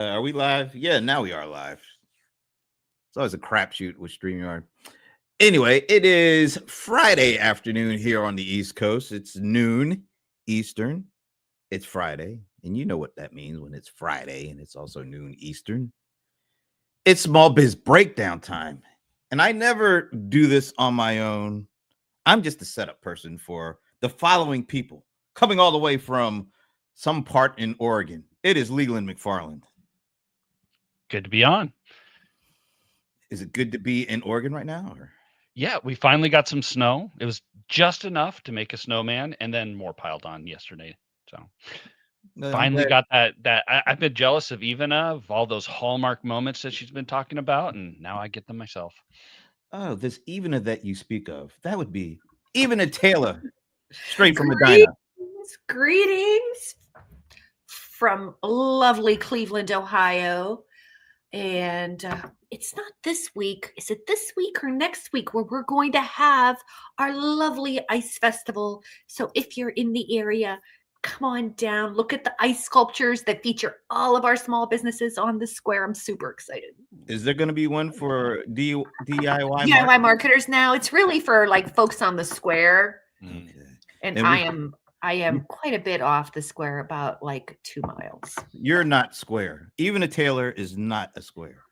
Are we live? Yeah, now we are live. It's always a crapshoot with StreamYard. Anyway, it is Friday afternoon here on the East Coast. It's noon Eastern. It's Friday, and you know what that means when it's Friday and it's also noon Eastern. It's small biz breakdown time. And I never do this on my own. I'm just the setup person for the following people coming all the way from some part in Oregon. It is Leland McFarland. Good to be on. Is it good to be in Oregon right now? Or? Yeah, we finally got some snow. It was just enough to make a snowman, and then more piled on yesterday. So finally got that. I've been jealous of Ivana, of all those hallmark moments that she's been talking about, and now I get them myself. Oh, this Ivana that you speak of, that would be Ivana Taylor, straight from Medina. Greetings from lovely Cleveland, Ohio. And it's not this week. Is it this week or next week where we're going to have our lovely ice festival? So if you're in the area, come on down. Look at the ice sculptures that feature all of our small businesses on the square. I'm super excited. Is there going to be one for DIY marketers now? It's really for like folks on the square. Okay. And I am quite a bit off the square, about like 2 miles. You're not square. Even a Taylor is not a square.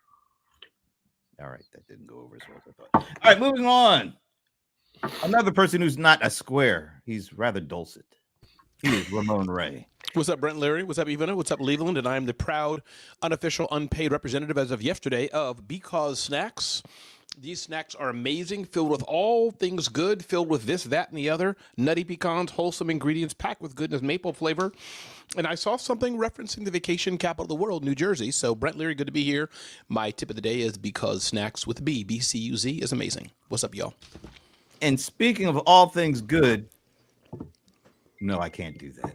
All right, that didn't go over as well as I thought. All right, moving on. Another person who's not a square. He's rather dulcet. He is Ramon Ray. What's up, Brent Leary? What's up, Ivana? What's up, Leland? And I am the proud, unofficial, unpaid representative as of yesterday of Because Snacks. These snacks are amazing, filled with all things good, filled with this, that, and the other. Nutty pecans, wholesome ingredients, packed with goodness, maple flavor. And I saw something referencing the vacation capital of the world, New Jersey. So, Brent Leary, good to be here. My tip of the day is Because Snacks with B. BCUZ is amazing. What's up, y'all? And speaking of all things good, no, I can't do that.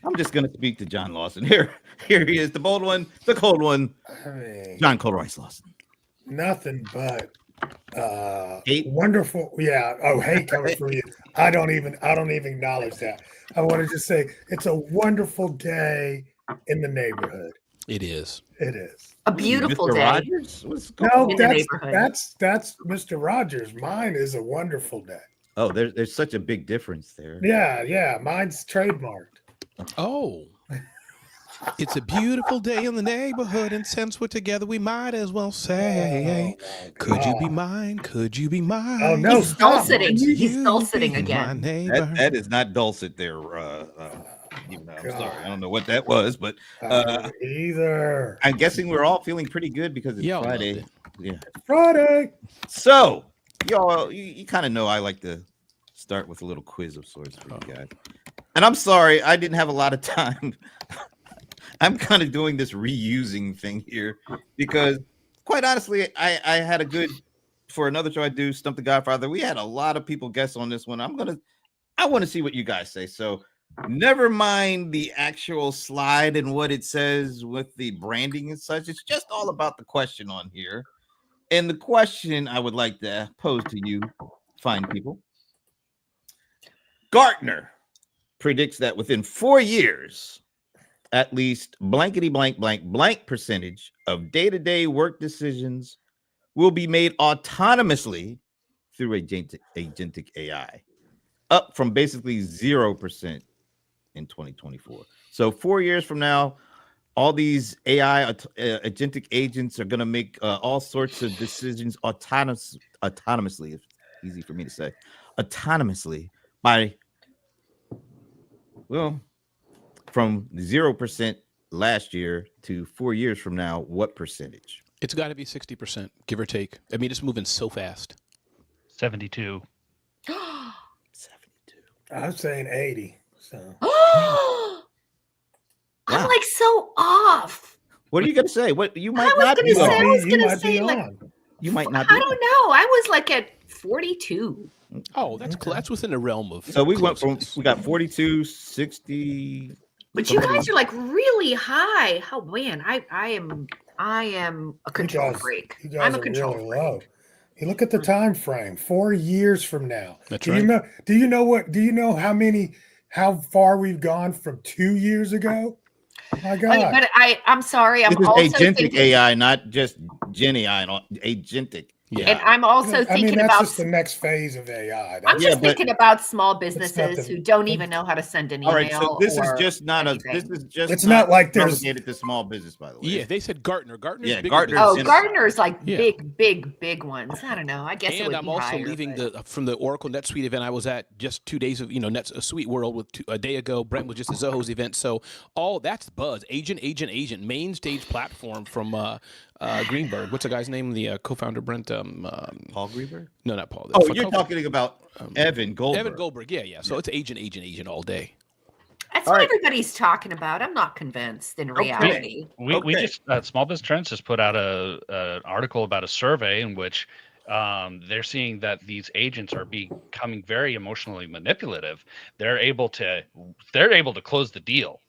I'm just going to speak to John Lawson. Here he is, the bold one, the cold one, John Cold Rice Lawson. Nothing but wonderful. Yeah. Oh, hate coming from you. I don't even acknowledge that. I want to just say it's a wonderful day in the neighborhood. It is. It is a beautiful Mr. day. Rogers? No, that's Mr. Rogers. Mine is a wonderful day. Oh, there's such a big difference there. Yeah. Mine's trademarked. Oh. It's a beautiful day in the neighborhood, and since we're together, we might as well say, could you be mine? Could you be mine? Oh, no. He's dulceting. He's dulceting again. That is not dulcet there. I'm sorry. I don't know what that was, but either. I'm guessing we're all feeling pretty good because it's Friday. Yeah. Friday. So, y'all, you kind of know I like to start with a little quiz of sorts for you guys. And I'm sorry, I didn't have a lot of time. I'm kind of doing this reusing thing here because, quite honestly, I had a good, for another show I do, Stump the Godfather. We had a lot of people guess on this one. I want to see what you guys say. So never mind the actual slide and what it says with the branding and such. It's just all about the question on here. And the question I would like to pose to you, fine people. Gartner predicts that within 4 years, at least blankety blank percentage of day-to-day work decisions will be made autonomously through agentic AI, up from basically 0% in 2024. So 4 years from now, all these AI agentic agents are going to make all sorts of decisions autonomously. It's easy for me to say, autonomously by, well, from 0% last year to 4 years from now, what percentage? It's got to be 60%, give or take. I mean, it's moving so fast. 72. 72. I'm saying 80. So. I'm like so off. What are you going to say? What you might not be I was going to say like, you might not be. I don't know. I was like at 42. Oh, that's within the realm of. So we got 42, 60. But you guys are like really high. How man, I am a control freak. I'm a control freak. You look at the time frame. 4 years from now. That's right. Do you know how far we've gone from 2 years ago? My God. But I'm sorry. I'm This is also agentic thinking, AI, not just Jenny AI. Agentic. Yeah. and I'm also I mean, thinking that's about. just the next phase of AI. I'm That's, Yeah, just but- thinking about small It's businesses nothing. who don't even know how to send an email. All right, so this is or just not a. anything. This is just. It's not like there's- relegated to small business, by the way. Yeah, they said Gartner. Gartner's Yeah, bigger Gartner's business. Oh, in- Gartner's like Yeah. big ones. I don't know. I guess it And would I'm be also higher, leaving but- from the Oracle NetSuite event I was at just 2 days of Suite World with a day ago. Brent was just at Zoho's event, so all that's buzz. Agent, main stage platform from Greenberg. What's the guy's name? The co-founder Brent. Paul Greenberg. No, not Paul. Oh, you're talking about Evan Goldberg. Evan Goldberg. Yeah. So it's agent all day. That's All what right. everybody's talking about. I'm not convinced in reality. We Okay. just Small Business Trends just put out an article about a survey in which they're seeing that these agents are becoming very emotionally manipulative. They're able to close the deal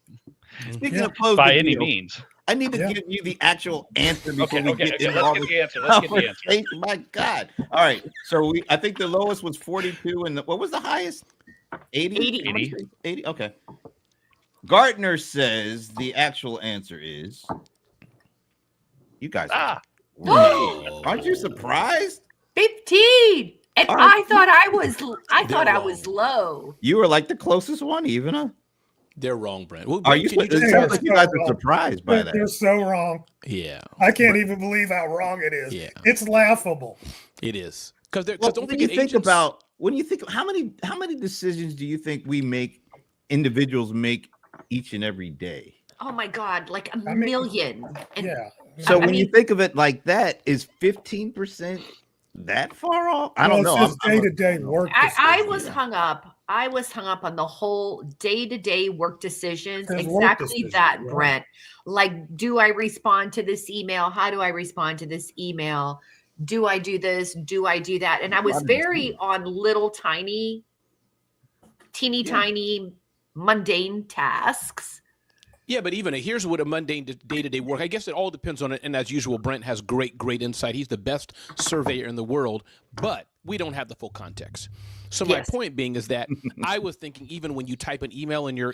Speaking Yeah. of close by the any deal, means. I need to Yeah. give you the actual answer before Okay, we okay, get okay. into all Let's get this the answer. Let's get the answer. conversation. My God! All right, so I think the lowest was 42, and what was the highest? 80. 80. How much is it? 80. Okay. Gartner says the actual answer is. You guys, aren't you surprised? 15. And All right. I thought I They're was low. You were like the closest one, even. Huh? They're wrong, Brent. Well, Are you? can It just- Hey, sounds like you guys wrong. are surprised by they're that. so wrong. Yeah, I can't even believe how wrong it is. Yeah. It's laughable. it is. Because Well, don't when you forget think agents- about how many decisions do you think individuals make each and every day? Oh my God, like a I mean, million. And Yeah. So I when you mean- think of it like that, is 15% that far off? I don't know. It's just I'm a- day-to-day work. I was decisions. hung up. I was hung up on the whole day-to-day work decisions. There's work Exactly decisions, that, right. Brent. Like, do I respond to this email? How do I respond to this email? Do I do this? Do I do that? And I was lot of very on little teeny tiny mundane tasks. Yeah, but even here's what a mundane day-to-day work. I guess it all depends on it. And as usual, Brent has great insight. He's the best surveyor in the world, but we don't have the full context. So my Yes. point being is that I was thinking, even when you type an email in your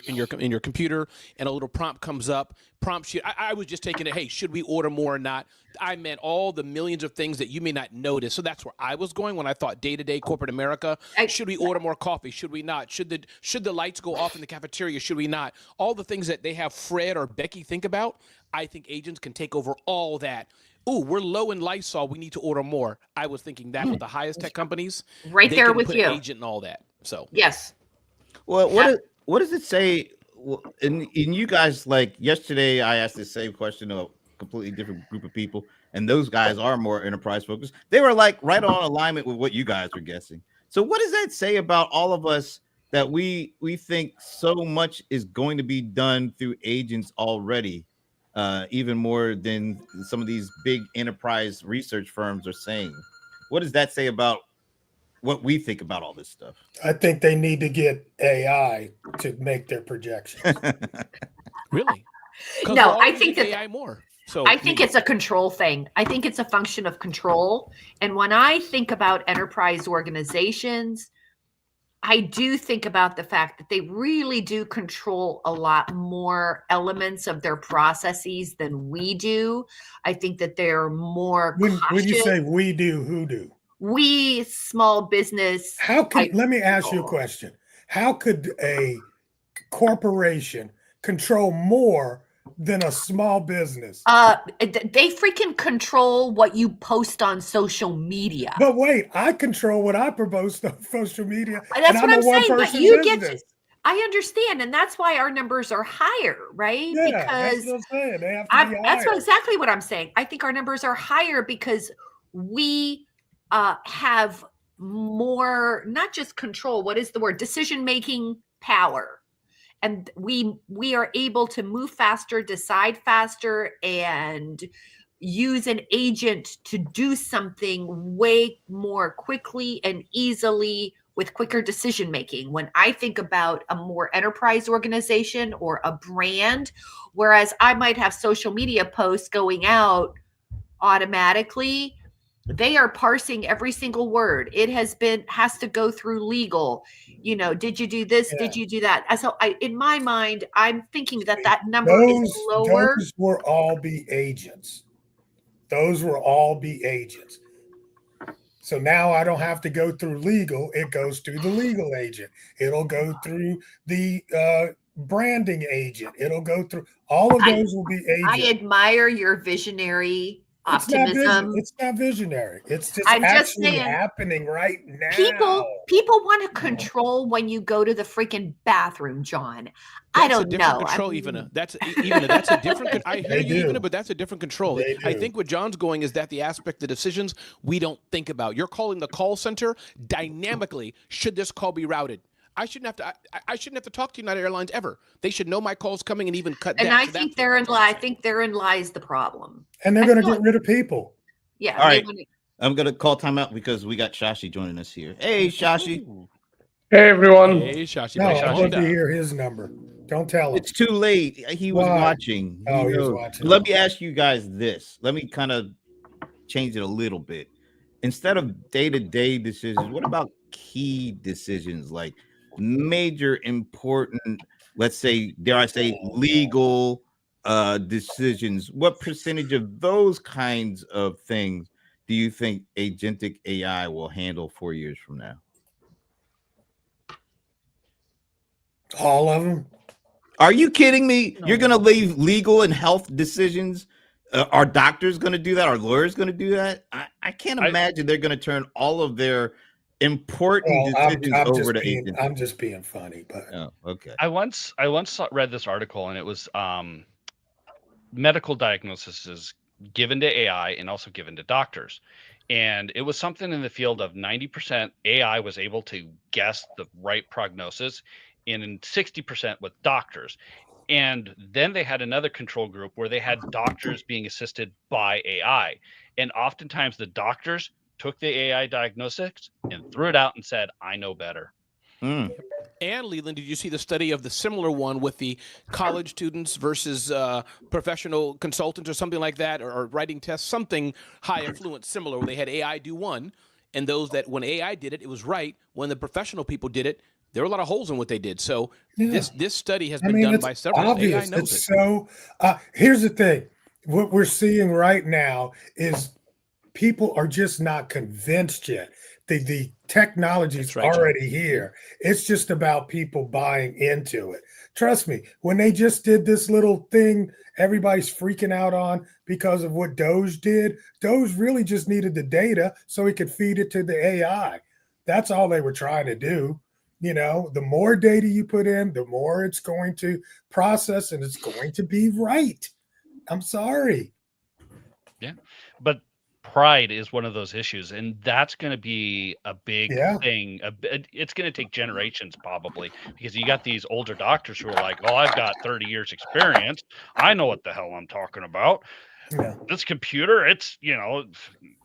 computer and a little prompt comes up, prompts you. I was just taking it. Hey, should we order more or not? I meant all the millions of things that you may not notice. So that's where I was going when I thought day-to-day corporate America. Should we order more coffee? Should we not? Should the lights go off in the cafeteria? Should we not? All the things that they have Fred or Becky think about, I think agents can take over all that. Ooh, we're low in Lysol. We need to order more. I was thinking that with the highest tech companies, Right they there can with put you. an agent and all that. So Yes. Well, Yeah. what does it say? And you guys, like yesterday, I asked the same question to a completely different group of people, and those guys are more enterprise focused. They were like right on alignment with what you guys were guessing. So, what does that say about all of us that we think so much is going to be done through agents already, even more than some of these big enterprise research firms are saying? What does that say about what we think about all this stuff? I think they need to get AI to make their projections. really, 'Cause No, we're all I using think that- AI more. So I think it's a control thing. I think it's a function of control. And when I think about enterprise organizations, I do think about the fact that they really do control a lot more elements of their processes than we do. I think that they're more When you cautious. say we do, who do? We small business. How can I- let me ask you a question? How could a corporation control more than a small business? They freaking control what you post on social media. But wait, I control what I post on social media. That's and what I'm I'm a one saying. But person you get business. I understand, and that's why our numbers are higher, right? Yeah, that's Because what I'm saying. They have to be that's higher. exactly what I'm saying. I think our numbers are higher because we have more, not just control. What is the word? Decision making power, and we are able to move faster, decide faster, and use an agent to do something way more quickly and easily with quicker decision making. When I think about a more enterprise organization or a brand, whereas I might have social media posts going out automatically, They are parsing every single word. It has to go through legal. Did you do this? Yeah. Did you do that? So in my mind, I'm thinking that number is lower. Those will all be agents. Those will all be agents. So now I don't have to go through legal. It goes through the legal agent. It'll go through the branding agent. It'll go through all of those will be agents. I admire your visionary optimism. It's not visionary. It's just I'm just actually saying, happening right now. People want to control when you go to the freaking bathroom, John. I don't know. Control, Ivana. That's a different. I hear you, Ivana, but that's a different control. I think what John's going is that the aspect of decisions we don't think about. You're calling the call center dynamically. Should this call be routed? I shouldn't have to talk to United Airlines ever. They should know my call's coming and even cut. And I think therein lies the problem. And they're going to get rid of people. Yeah. All right. I'm going to call timeout because we got Shashi joining us here. Hey, Shashi. Hey, everyone. Hey, Shashi. No, I want to hear his number. Don't tell him. It's too late. He was watching. He was watching. Let me ask you guys this. Let me kind of change it a little bit. Instead of day-to-day decisions, what about key decisions like major important, let's say, dare I say, legal decisions? What percentage of those kinds of things do you think agentic AI will handle 4 years from now? All of them. Are you kidding me? No. You're going to leave legal and health decisions? Are doctors going to do that? Are lawyers going to do that? I can't imagine they're going to turn all of their important decisions over to agents. I'm just being funny, but okay. I once read this article, and it was medical diagnosis is given to AI and also given to doctors. And it was something in the field of 90% AI was able to guess the right prognosis, and in 60% with doctors. And then they had another control group where they had doctors being assisted by AI. And oftentimes the doctors took the AI diagnostics and threw it out and said, I know better. Mm. And Leland, did you see the study of the similar one with the college students versus professional consultants or something like that, or writing tests, something high influence similar, where they had AI do one, and those that when AI did it, it was right. When the professional people did it, there were a lot of holes in what they did. So this study has been done by several. Obvious. AI knows it's so. Here's the thing: what we're seeing right now is people are just not convinced yet. The technology's already here. It's just about people buying into it. Trust me, when they just did this little thing, everybody's freaking out on because of what Doge did. Doge really just needed the data so he could feed it to the AI. That's all they were trying to do. You know, the more data you put in, the more it's going to process, and it's going to be right. I'm sorry. Yeah, but pride is one of those issues, and that's going to be a big thing. It's going to take generations probably, because you got these older doctors who are like, oh, I've got 30 years experience. I know what the hell I'm talking about. Yeah. This computer, it's,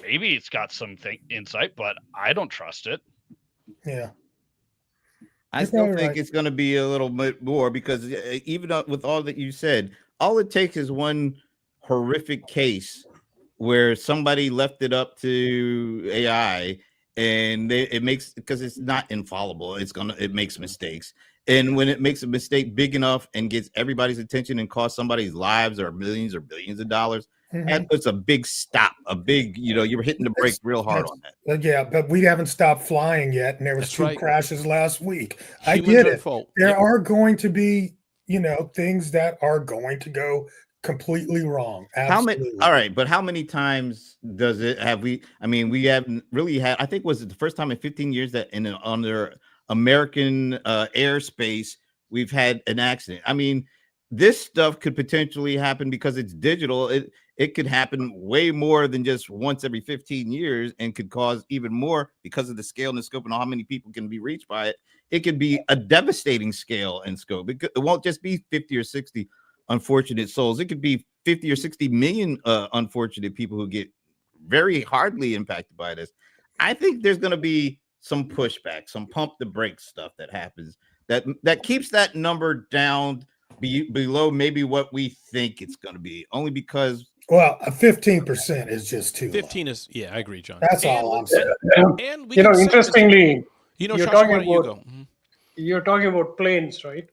maybe it's got some insight, but I don't trust it. Yeah. I still think it's going to be a little bit more, because even with all that you said, all it takes is one horrific case where somebody left it up to AI, and it makes, because it's not infallible. It makes mistakes. And when it makes a mistake big enough and gets everybody's attention and costs somebody's lives or millions or billions of dollars, that puts a big stop, you were hitting the brake real hard on that. Yeah, but we haven't stopped flying yet, and there was two crashes last week. I get it. There are going to be, things that are going to go completely wrong. Absolutely. All right, but how many times we haven't really had, I think, was it the first time in 15 years that under American airspace we've had an accident? I mean, this stuff could potentially happen because it's digital. It could happen way more than just once every 15 years, and could cause even more because of the scale and the scope and how many people can be reached by it. It could be a devastating scale and scope. It won't just be 50 or 60 unfortunate souls. It could be 50 or 60 million unfortunate people who get very hardly impacted by this. I think there's going to be some pushback, some pump the brakes stuff that happens that keeps that number down below maybe what we think it's going to be, only because Well, 15% is just too 15 low. is, yeah, I agree, John. That's And all I'm saying. And we You know, can segment- interestingly, you know, you're Shasha, talking why don't you about- go? Mhm. you're talking about planes, right?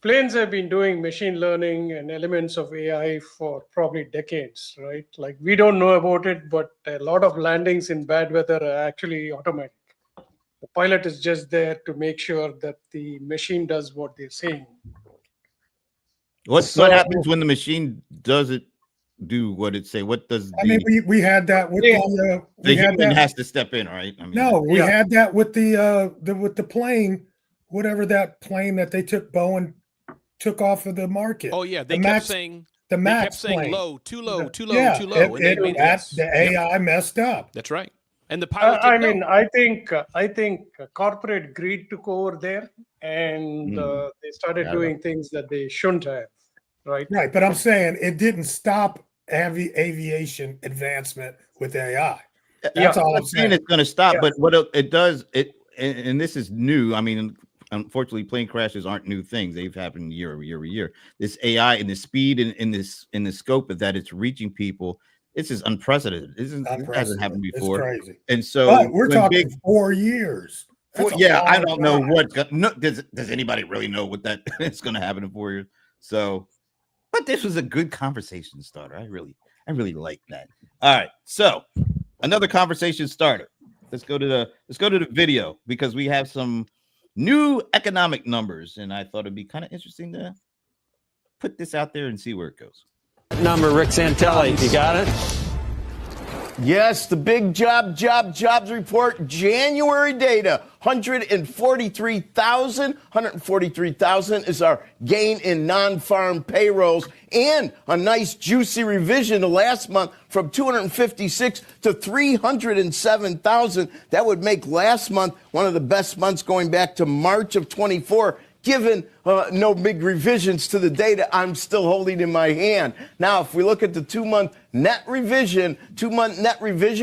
Planes have been doing machine learning and elements of AI for probably decades, right? Like we don't know about it, but a lot of landings in bad weather are actually automatic. The pilot is just there to make sure that the machine does what they're saying. What So- happens when the machine doesn't do what it say? What does I mean, we had that with Yeah. the the we had human that. has to step in, right? I mean, No, we Yeah. had that with the plane, whatever that plane that they Boeing took off of the market. Oh, yeah, they The kept Max- saying, the they Max kept saying plane. low, too low, too low, Yeah, too low. And they made yes. the Yep, AI messed up. that's right. And the pilot I didn't mean, know. I think corporate greed took over there, and they started Yeah. doing things that they shouldn't have, right? Right, but I'm saying it didn't stop aviation advancement with AI. That's all I'm I'm not saying saying. it's going to stop, Yeah. but what it does, and this is new. I mean, unfortunately, plane crashes aren't new things. They've happened year over year over year. This AI and the speed and in the scope of that it's reaching people, this is unprecedented. This hasn't happened before. It's crazy. And so But we're when talking 4 years. That's a yeah, I long don't know time. what. No, does anybody really know what that is going to happen in 4 years? So, but this was a good conversation starter. I really like that. All right, so another conversation starter. Let's go to the video because we have some new economic numbers, and I thought it'd be kind of interesting to put this out there and see where it goes. Number, Rick Santelli, you got it? Yes, the big jobs report, January data, 143,000 is our gain in non-farm payrolls, and a nice juicy revision to last month from 256 to 307,000. That would make last month one of the best months going back to March of 24. Given no big revisions to the data I'm still holding in my hand. Now, if we look at the 2-month net revision,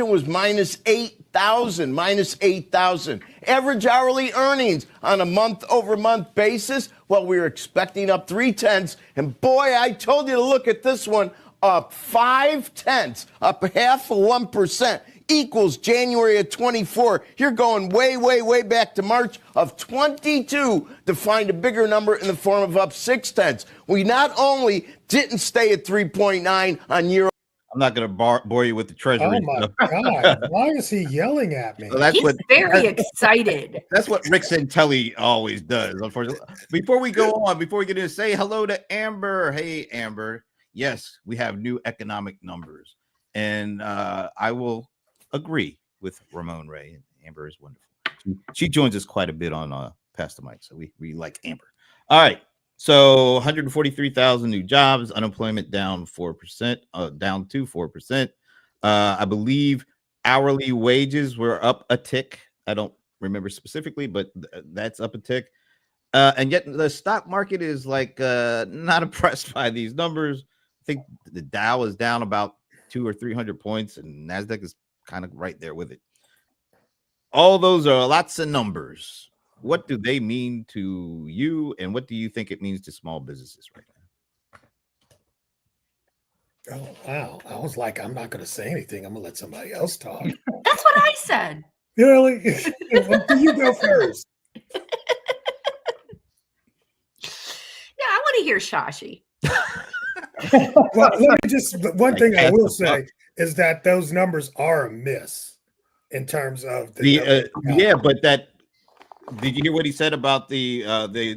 was minus 8,000. Average hourly earnings on a month-over-month basis, well, we were expecting up 0.3, and boy, I told you to look at this one, up 0.5, up 0.5%. Equals January of 24. You're going way back to March of 22 to find a bigger number in the form of up 0.6. We not only didn't stay at 3.9 on year. I'm not going to bore you with the treasury. Oh my God! Why is he yelling at me? So that's He's what very excited. That's what Rick Santelli always does, unfortunately. Before we go on, before we get in, say hello to Amber. Hey, Amber. Yes, we have new economic numbers. And I will agree with Ramon Ray. And Amber is wonderful. She joins us quite a bit on Pass the Mic. So we like Amber. All right. So 143,000 new jobs, unemployment down 4%, down to 4%. I believe hourly wages were up a tick. I don't remember specifically, but that's up a tick. And yet the stock market is like not impressed by these numbers. I think the Dow is down about 200 or 300 points, and NASDAQ is kind of right there with it. All those are lots of numbers. What do they mean to you, and what do you think it means to small businesses right now? Oh wow! I was like, I'm not going to say anything. I'm going to let somebody else talk. That's what I said. Really? Well, you go first. Yeah, I want to hear Shashi. Well, let me just. One thing I will say is that those numbers are a miss in terms of yeah, but that. Did you hear what he said about the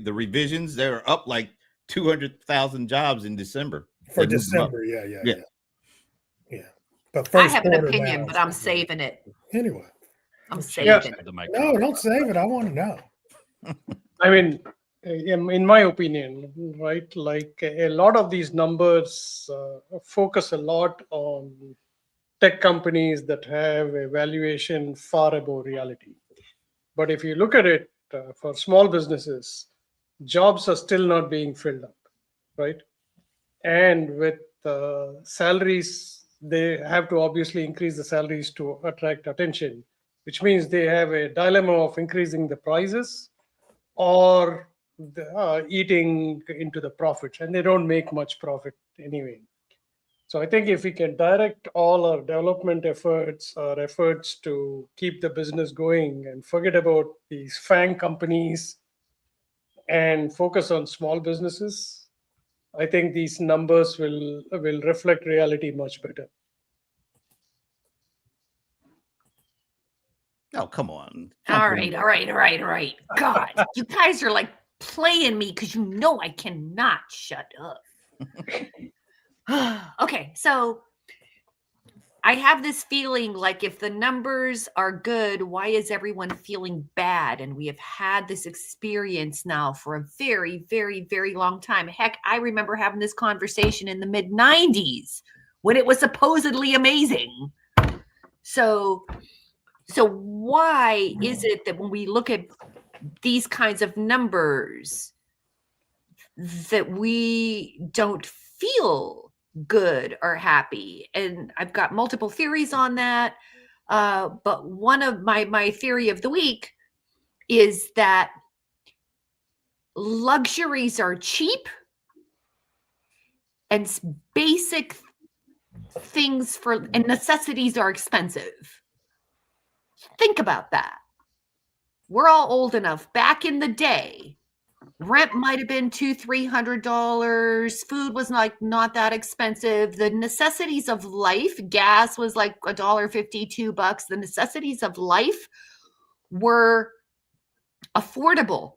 revisions? They're up like 200,000 jobs in December. For December, yeah. But I first have an quarter opinion, now but is I'm good. saving it. Anyway. I'm saving it. No, don't save it. I want to know. I mean, in my opinion, right, like a lot of these numbers focus a lot on tech companies that have a valuation far above reality. But if you look at it for small businesses, jobs are still not being filled up, right? And with salaries, they have to obviously increase the salaries to attract attention, which means they have a dilemma of increasing the prices or eating into the profits, and they don't make much profit anyway. So I think if we can direct all our development efforts, our efforts to keep the business going and forget about these FANG companies and focus on small businesses, I think these numbers will reflect reality much better. Oh, come on. All right. God, you guys are like playing me because you know I cannot shut up. Okay, so I have this feeling like if the numbers are good, why is everyone feeling bad? And we have had this experience now for a very, very, very long time. Heck, I remember having this conversation in the mid 90s when it was supposedly amazing. So why is it that when we look at these kinds of numbers that we don't feel good or happy? And I've got multiple theories on that. But one of my theory of the week is that luxuries are cheap and basic things and necessities are expensive. Think about that. We're all old enough. Back in the day, rent might have been $200-300. Food was not that expensive. The necessities of life, gas was like $1.50, $2. The necessities of life were affordable.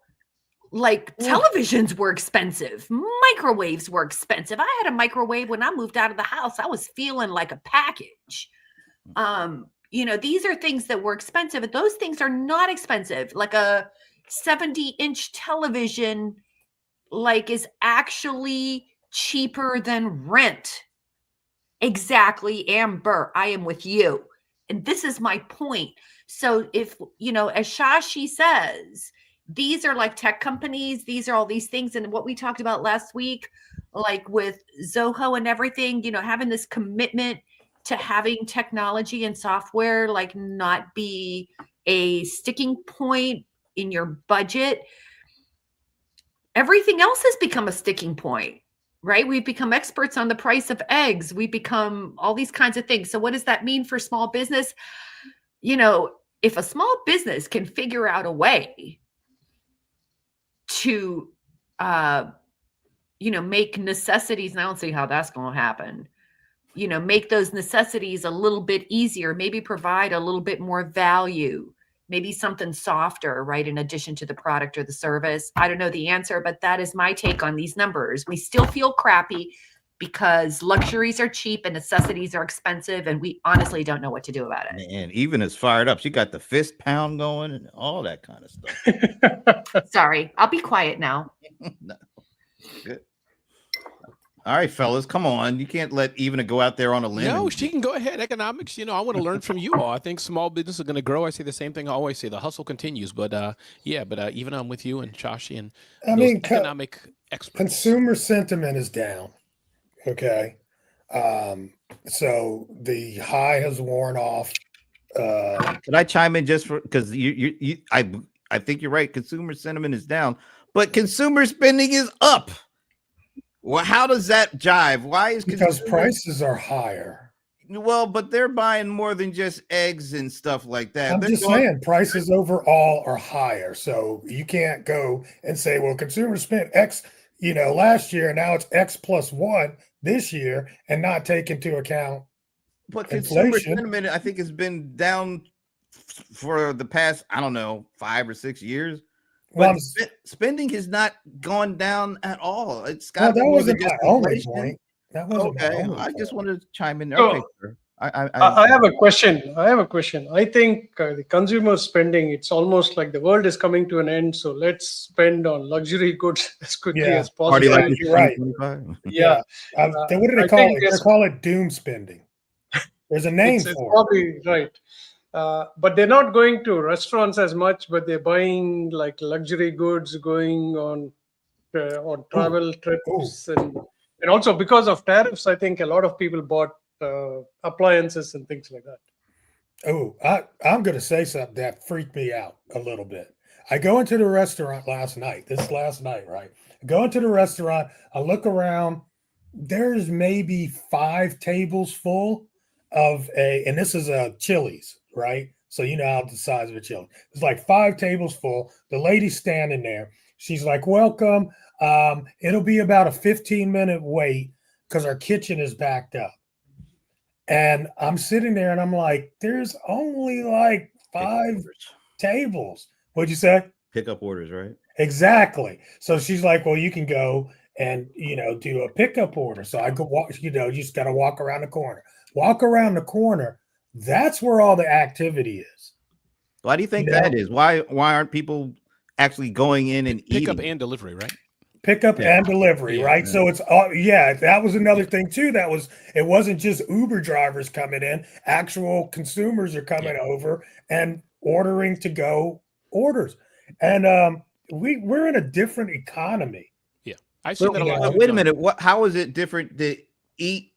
Like televisions were expensive. Microwaves were expensive. I had a microwave when I moved out of the house. I was feeling like a package. These are things that were expensive, and those things are not expensive. Like a 70-inch television, is actually cheaper than rent. Exactly, Amber. I am with you. And this is my point. So if, as Shashi says, these are like tech companies, these are all these things. And what we talked about last week, like with Zoho and everything, having this commitment to having technology and software not be a sticking point in your budget. Everything else has become a sticking point, right? We've become experts on the price of eggs. We become all these kinds of things. So what does that mean for small business? If a small business can figure out a way to, make necessities, and I don't see how that's going to happen, make those necessities a little bit easier, maybe provide a little bit more value, maybe something softer, right? In addition to the product or the service. I don't know the answer, but that is my take on these numbers. We still feel crappy because luxuries are cheap and necessities are expensive, and we honestly don't know what to do about it. And even as fired up, she got the fist pound going and all that kind of stuff. Sorry, I'll be quiet now. No. Good. All right, fellas, come on. You can't let Ivana go out there on a limb. No, she can go ahead. Economics, I want to learn from you all. I think small business is going to grow. I say the same thing I always say. The hustle continues. But even I'm with you and Shashi and economic experts. Consumer sentiment is down. Okay. So the high has worn off. Can I chime in just because I think you're right. Consumer sentiment is down, but consumer spending is up. Well, how does that jive? Why is because prices are higher? Well, but they're buying more than just eggs and stuff like that. I'm just saying prices overall are higher. So you can't go and say, well, consumers spent X, last year, now it's X plus 1 this year, and not take into account but inflation. Consumer sentiment, I think, has been down for the past, 5 or 6 years. But spending has not gone down at all. It's got that wasn't my only point. That wasn't okay. I just wanted to chime in there. So, okay, sir. I have a question. I think the consumer spending, it's almost like the world is coming to an end. So let's spend on luxury goods as quickly as possible. Like you're right. Yeah. What do they call it? They call it doom spending. There's a name for it. Probably right. But they're not going to restaurants as much, but they're buying like luxury goods, going on travel trips, and also because of tariffs, I think a lot of people bought appliances and things like that. Oh, I'm going to say something that freaked me out a little bit. I go into the restaurant last night. This last night, right? I go into the restaurant. I look around there's maybe 5 tables full of and this is a Chili's, right? So you know how the size of a Chili's. It's like 5 tables full. The lady's standing there. She's like, welcome. It'll be about a 15-minute wait because our kitchen is backed up. And I'm sitting there and I'm like, there's only like 5 tables. What'd you say? Pick up orders, right? Exactly. So she's like, well, you can go and, do a pickup order. So I go walk, you just got to walk around the corner. Walk around the corner. That's where all the activity is. Why do you think that is? Why aren't people actually going in and pick eating? up and delivery, right? Pickup and delivery, right? So it's that was another thing too. It wasn't just Uber drivers coming in. Actual consumers are coming over and ordering to go orders. And we're in a different economy. Yeah. I see that a lot. Wait a minute. How is it different to eat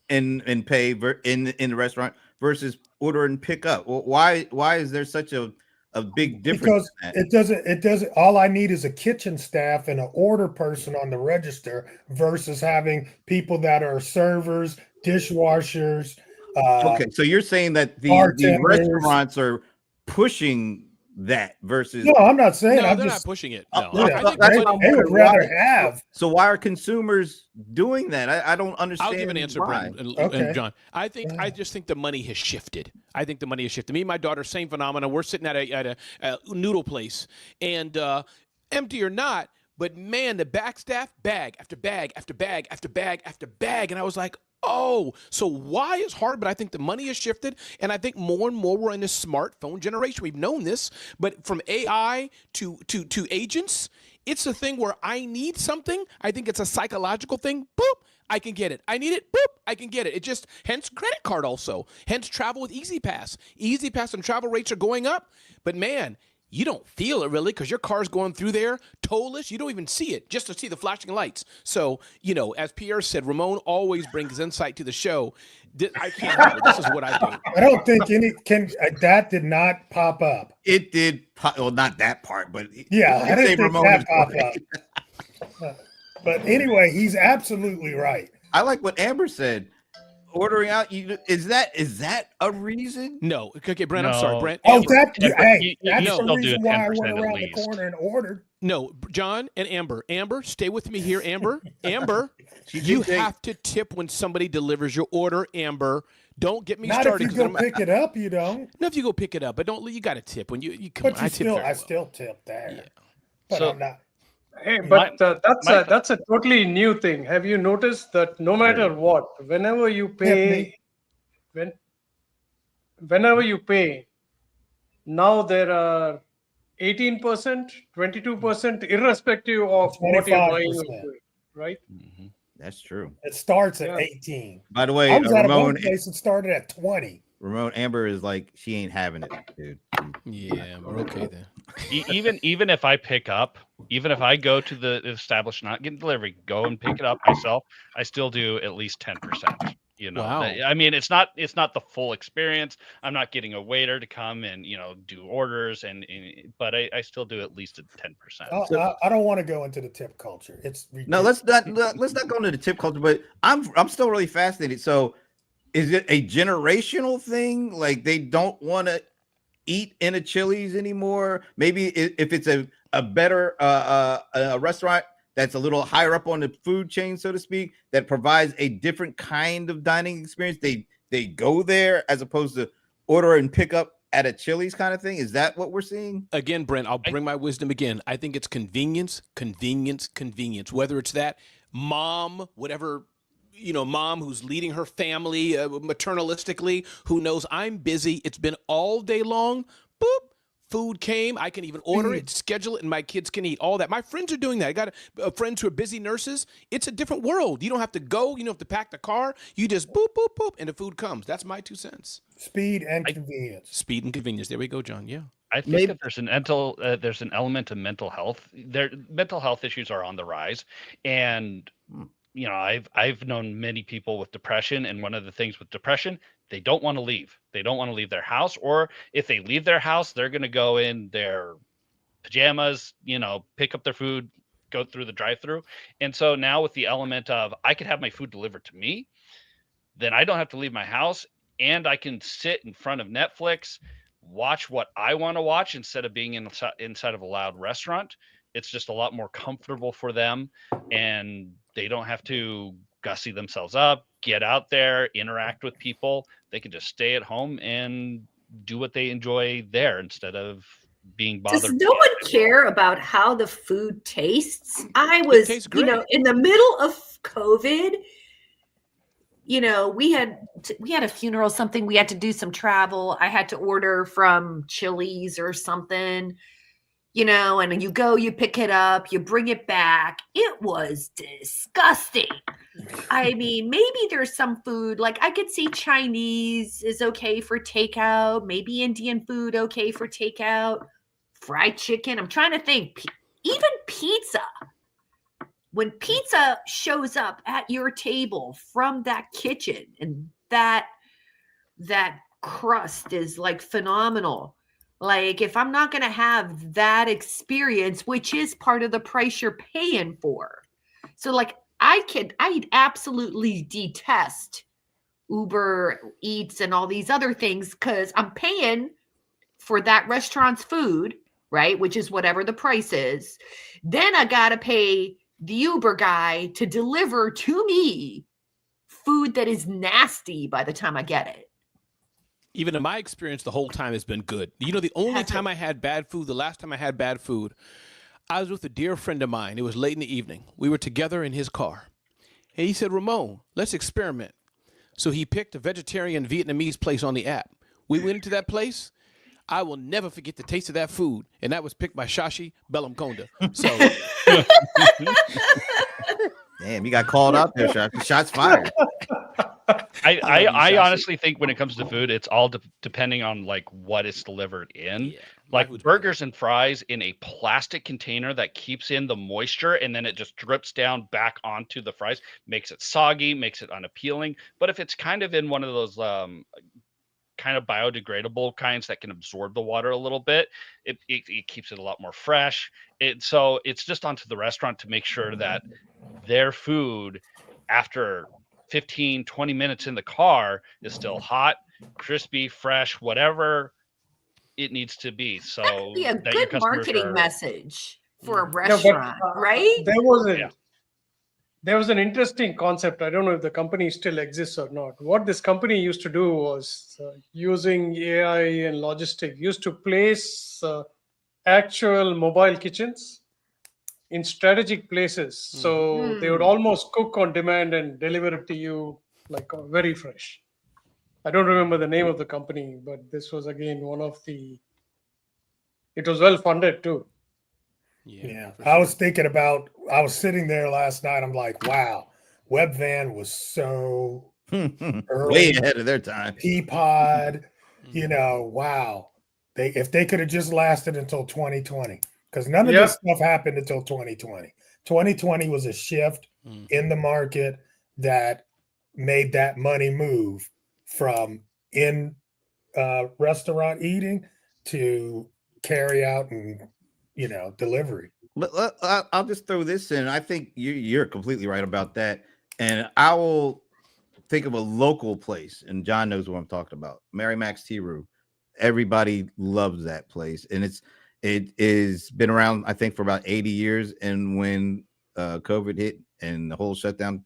and pay in the restaurant versus order and pick up? Well, why is there such a big difference? Because it doesn't all I need is a kitchen staff and an order person on the register versus having people that are servers, dishwashers. Okay, so you're saying that the restaurants are pushing that versus. No, I'm not saying. No, I'm they're just not pushing it. No, I think they would rather have. So why are consumers doing that? I don't understand. I'll give an answer, Brent and John. I just think the money has shifted. I think the money has shifted. Me and my daughter, same phenomena. We're sitting at a noodle place, and empty or not, but man, the back staff, bag after bag after bag after bag after bag, and I was like, oh, so why is hard? But I think the money has shifted, and I think more and more we're in this smartphone generation. We've known this, but from AI to agents, it's a thing where I need something. I think it's a psychological thing. Boop, I can get it. I need it. Boop, I can get it. It just, hence credit card also. Hence travel with Easy Pass. Easy Pass and travel rates are going up, but man, you don't feel it really because your car's going through there, tollless. You don't even see it just to see the flashing lights. So, as Pierre said, Ramon always brings insight to the show. I can't help it. This is what I do. I don't think that did not pop up. It did. Well, not that part, but yeah, I didn't think that popped up. But anyway, he's absolutely right. I like what Amber said. Ordering out, is that a reason? No. Okay, Brent, I'm sorry, Brent. Oh, that's the reason why I went around the corner and ordered. No, John and Amber. Amber, stay with me here, Amber. Amber, you have to tip when somebody delivers your order, Amber. Don't get me started. Not if you go pick it up, you don't. No, if you go pick it up, but you got to tip when you come. But I still tip there. Yeah. But so, I'm not. Hey, but that's a totally new thing. Have you noticed that no matter what, whenever you pay, whenever you pay, now there are 18%, 22%, irrespective of what you're buying, right? Mm-hmm. That's true. It starts at 18. By the way, I was at one place. It started at 20. Ramon, Amber is like, she ain't having it, dude. Yeah, we're okay then. Even if I pick up, even if I go to the establishment, not getting delivery, go and pick it up myself, I still do at least 10%. Wow. I mean, it's not the full experience. I'm not getting a waiter to come and do orders, but I still do at least 10%. I don't want to go into the tip culture. It's ridiculous. No, let's not go into the tip culture. But I'm still really fascinated. So, is it a generational thing? Like they don't want to eat in a Chili's anymore? Maybe if it's a better a restaurant that's a little higher up on the food chain, so to speak, that provides a different kind of dining experience, they go there as opposed to order and pick up at a Chili's kind of thing. Is that what we're seeing? Again, Brent, I'll bring my wisdom again. I think it's convenience. Whether it's that mom, whatever, mom who's leading her family maternalistically, who knows I'm busy. It's been all day long. Boop. Food came. I can even order it, schedule it, and my kids can eat all that. My friends are doing that. I got friends who are busy nurses. It's a different world. You don't have to go. You don't have to pack the car. You just boop, boop, boop, and the food comes. That's my 2 cents. Speed and convenience. Speed and convenience. There we go, John. Yeah. I think that there's an element of mental health. Mental health issues are on the rise, and I've known many people with depression, and one of the things with depression, they don't want to leave. They don't want to leave their house, or if they leave their house, they're going to go in their pajamas, pick up their food, go through the drive-through. And so now with the element of I could have my food delivered to me, then I don't have to leave my house, and I can sit in front of Netflix, watch what I want to watch instead of being inside of a loud restaurant. It's just a lot more comfortable for them, and they don't have to gussy themselves up, get out there, interact with people. They can just stay at home and do what they enjoy there instead of being bothered. Does no one care about how the food tastes? I was, in the middle of COVID, we had a funeral, something, we had to do some travel. I had to order from Chili's or something, and you go, you pick it up, you bring it back. It was disgusting. I mean, maybe there's some food, like I could see Chinese is okay for takeout, maybe Indian food okay for takeout, fried chicken. I'm trying to think, even pizza. When pizza shows up at your table from that kitchen and that crust is like phenomenal. Like if I'm not going to have that experience, which is part of the price you're paying for. So like I'd absolutely detest Uber Eats and all these other things because I'm paying for that restaurant's food, right? Which is whatever the price is. Then I got to pay the Uber guy to deliver to me food that is nasty by the time I get it. Even in my experience, the whole time has been good. The only time I had bad food, the last time I had bad food, I was with a dear friend of mine. It was late in the evening. We were together in his car. And he said, Ramon, let's experiment. So he picked a vegetarian Vietnamese place on the app. We went into that place. I will never forget the taste of that food. And that was picked by Shashi Bellamkonda. So damn, you got called out there, Shashi. Shots fired. I honestly think when it comes to food, it's all depending on like what it's delivered in. Yeah. Like burgers and fries in a plastic container that keeps in the moisture and then it just drips down back onto the fries, makes it soggy, makes it unappealing. But if it's kind of in one of those kind of biodegradable kinds that can absorb the water a little bit, it keeps it a lot more fresh. So it's just onto the restaurant to make sure that their food after 15, 20 minutes in the car is still hot, crispy, fresh, whatever it needs to be. So that'd be a good marketing message for a restaurant, right? There was an interesting concept. I don't know if the company still exists or not. What this company used to do was using AI and logistics, used to place actual mobile kitchens in strategic places. So they would almost cook on demand and deliver it to you like very fresh. I don't remember the name of the company, but this was again one of it was well funded too. Yeah. I was thinking I was sitting there last night. I'm like, wow, Webvan was so early, way ahead of their time. Peapod, wow. If they could have just lasted until 2020, because none of this stuff happened until 2020. 2020 was a shift in the market that made that money move from in restaurant eating to carry out and delivery. I'll just throw this in. I think you're completely right about that. And I will think of a local place, and John knows what I'm talking about. Mary Mac's Tea Room. Everybody loves that place, and it is been around, I think, for about 80 years. And when COVID hit and the whole shutdown,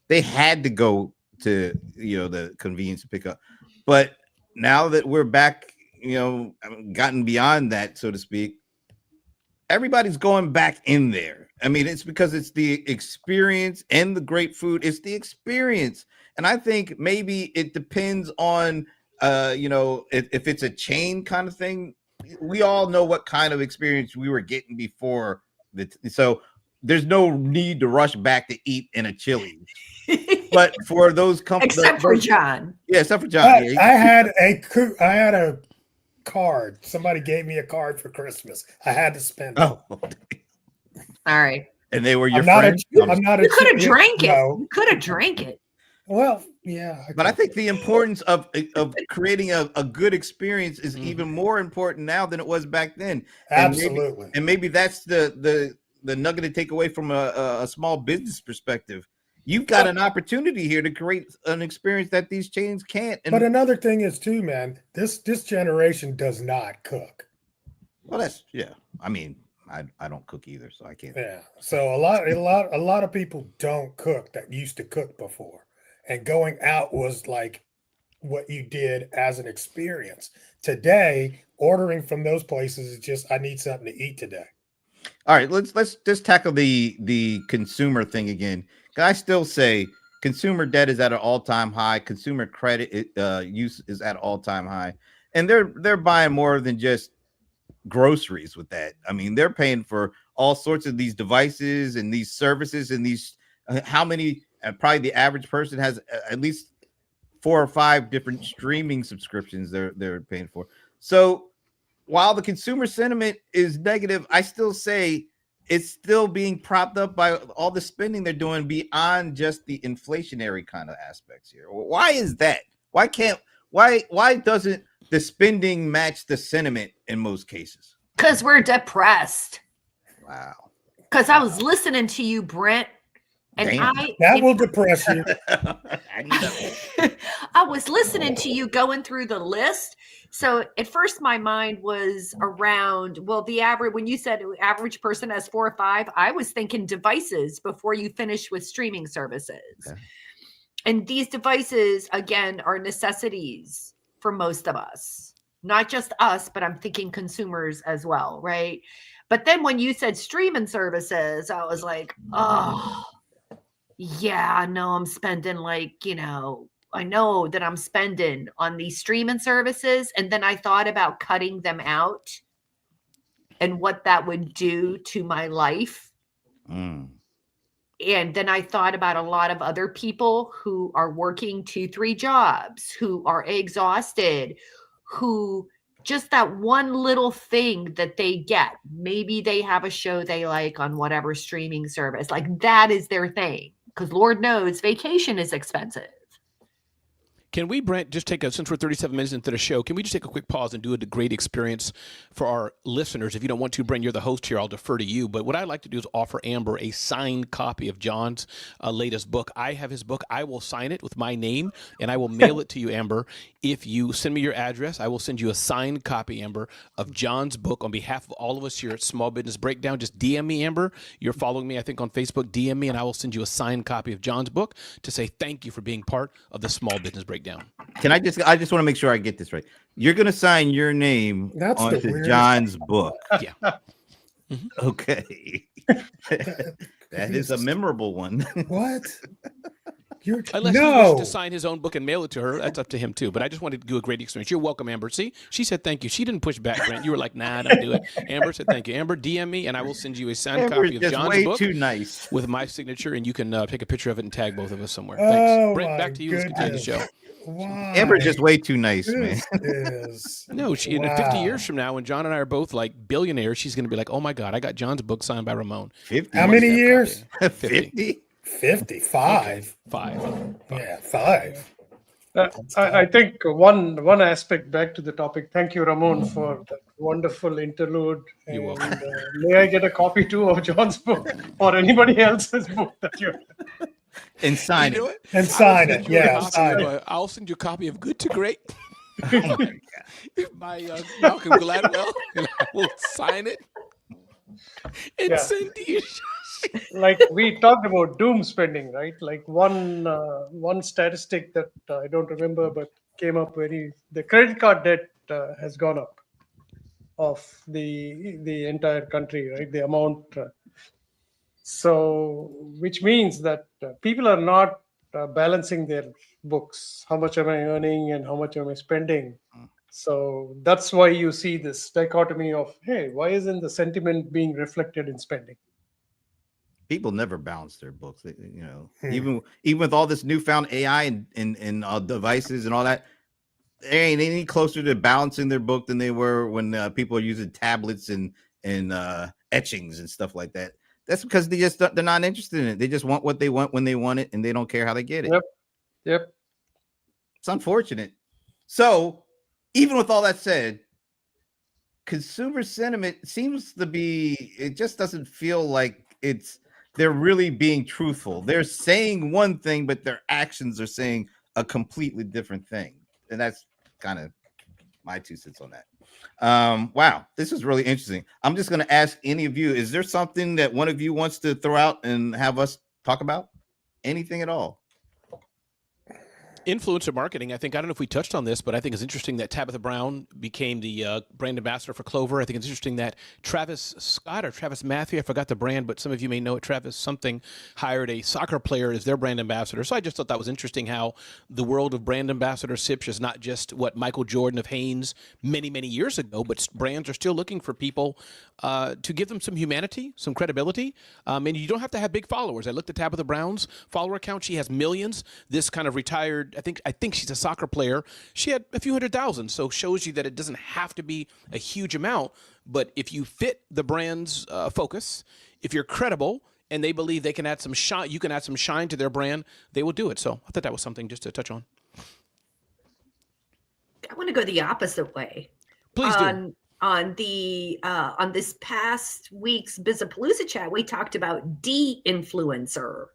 they had to go to the convenience to pick up. But now that we're back, gotten beyond that, so to speak, everybody's going back in there. I mean, it's because it's the experience and the great food. It's the experience. And I think maybe it depends on, if it's a chain kind of thing. We all know what kind of experience we were getting before. So there's no need to rush back to eat in a Chili's. But for those companies, except for John. Yeah, except for John. I had a card. Somebody gave me a card for Christmas. I had to spend it. Oh. All right. And they were your friends? I'm not. You could have drank it. You could have drank it. Well, yeah. But I think the importance of creating a good experience is even more important now than it was back then. Absolutely. And maybe that's the the nugget to take away from a small business perspective. You've got an opportunity here to create an experience that these chains can't. And, But another thing is too, man, this generation does not cook. well, that's I mean, I don't cook either, so I can't. Yeah. So a lot of people don't cook that used to cook before. And going out was like what you did as an experience. Today, ordering from those places is just, I need something to eat today. All right, let's just tackle the consumer thing again. I still say consumer debt is at an all-time high. Consumer credit use is at an all-time high, and they're buying more than just groceries with that. I mean, they're paying for all sorts of these devices and these services and these. How many? Probably the average person has at least 4 or 5 different streaming subscriptions they're paying for. So while the consumer sentiment is negative, I still say it's still being propped up by all the spending they're doing beyond just the inflationary kind of aspects here. Why is that? Why doesn't the spending match the sentiment in most cases? Because we're depressed. Wow. Because I was listening to you, Brent, and Damn. That will depress you. I need that. I was listening to you going through the list. So at first my mind was around, well, the average, when you said average person has 4 or 5, I was thinking devices before you finish with streaming services. Okay. And these devices, again, are necessities for most of us, not just us, but I'm thinking consumers as well, right? But then when you said streaming services, I was like, oh, yeah, I know I'm spending I know that I'm spending on these streaming services. And then I thought about cutting them out and what that would do to my life. And then I thought about a lot of other people who are working 2-3 jobs, who are exhausted, who just that one little thing that they get. Maybe they have a show they like on whatever streaming service. Like that is their thing. Because Lord knows vacation is expensive. Can we, Brent, just since we're 37 minutes into the show, can we just take a quick pause and do a great experience for our listeners? If you don't want to, Brent, you're the host here. I'll defer to you. But what I'd like to do is offer Amber a signed copy of John's latest book. I have his book. I will sign it with my name, and I will mail it to you, Amber. If you send me your address, I will send you a signed copy, Amber, of John's book on behalf of all of us here at Small Business Breakdown. Just DM me, Amber. You're following me, I think, on Facebook. DM me, and I will send you a signed copy of John's book to say thank you for being part of the Small Business Breakdown. Can I just want to make sure I get this right. You're going to sign your name onto John's book. Yeah. Mm-hmm. Okay. That is a memorable one. What? Unless he wants to sign his own book and mail it to her, that's up to him too. But I just wanted to do a great experience. You're welcome, Amber. See, she said thank you. She didn't push back, Brent. You were like, nah, don't do it. Amber said thank you. Amber, DM me, and I will send you a signed copy of John's book. Too nice. With my signature, and you can take a picture of it and tag both of us somewhere. Thanks, Brent. Back to you. Let's continue the show. Why? Amber's just way too nice, man. No, in 50 years from now, when John and I are both like billionaires, she's going to be like, "Oh my God, I got John's book signed by Ramon." 50. How many years? 50. 55. Okay. Five. Yeah, 5. I think one aspect back to the topic. Thank you, Ramon, for that wonderful interlude. You're welcome. May I get a copy too of John's book or anybody else's book that you and sign it. And sign it. Yeah, sign it. I'll send you a copy of Good to Great Oh my God. by Malcolm Gladwell, and I will sign it and send to you. Like we talked about doom spending, right? Like one statistic that I don't remember, but came up the credit card debt has gone up of the entire country, right? The amount. So, which means that people are not balancing their books. How much am I earning and how much am I spending? So that's why you see this dichotomy of, hey, why isn't the sentiment being reflected in spending? People never balance their books. Even with all this newfound AI and devices and all that, they ain't any closer to balancing their book than they were when people are using tablets and etchings and stuff like that. That's because they're not interested in it. They just want what they want when they want it, and they don't care how they get it. Yep. It's unfortunate. So, even with all that said, consumer sentiment seems to be, it just doesn't feel like they're really being truthful. They're saying one thing, but their actions are saying a completely different thing. And that's kind of my 2 cents on that. Wow, this is really interesting. I'm just going to ask any of you, is there something that one of you wants to throw out and have us talk about? Anything at all? Influencer marketing. I don't know if we touched on this, but I think it's interesting that Tabitha Brown became the brand ambassador for Clover. I think it's interesting that Travis Scott or Travis Matthew, I forgot the brand, but some of you may know it, Travis something, hired a soccer player as their brand ambassador. So I just thought that was interesting how the world of brand ambassadorships is not just what Michael Jordan of Hanes many, many years ago, but brands are still looking for people to give them some humanity, some credibility. And you don't have to have big followers. I looked at Tabitha Brown's follower account. She has millions. This kind of retired, I think she's a soccer player. She had a few 100,000. So shows you that it doesn't have to be a huge amount. But if you fit the brand's focus, if you're credible and they believe they can add some shine, you can add some shine to their brand, they will do it. So I thought that was something just to touch on. I want to go the opposite way. Please do. On this past week's Bizapalooza chat, we talked about de-influencer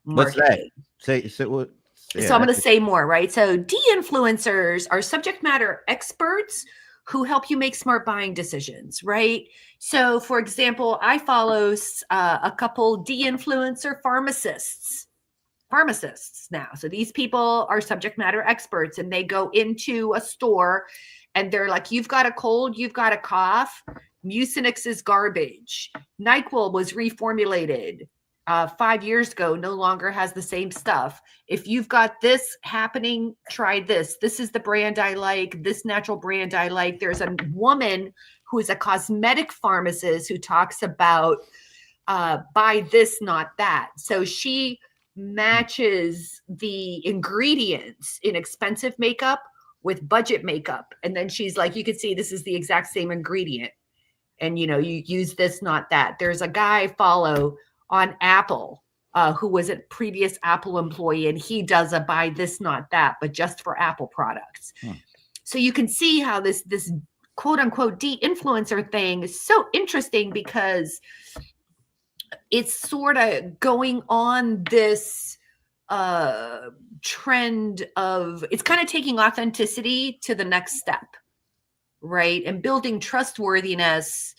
What's marketing. that? Say what? So I'm going to say more, right? So de-influencers are subject matter experts who help you make smart buying decisions, right? So for example, I follow a couple de-influencer pharmacists now. So these people are subject matter experts and they go into a store and they're like, you've got a cold, you've got a cough, Mucinex is garbage. NyQuil was reformulated 5 years ago, no longer has the same stuff. If you've got this happening, try this. This is the brand I like, this natural brand I like. There's a woman who is a cosmetic pharmacist who talks about buy this, not that. So she matches the ingredients in expensive makeup with budget makeup. And then she's like, you can see this is the exact same ingredient. And, you use this, not that. There's a guy I follow on Apple who was a previous Apple employee, and he does a buy this, not that, but just for Apple products. So you can see how this quote unquote de-influencer thing is so interesting because it's sort of going on this trend of, it's kind of taking authenticity to the next step, right? And building trustworthiness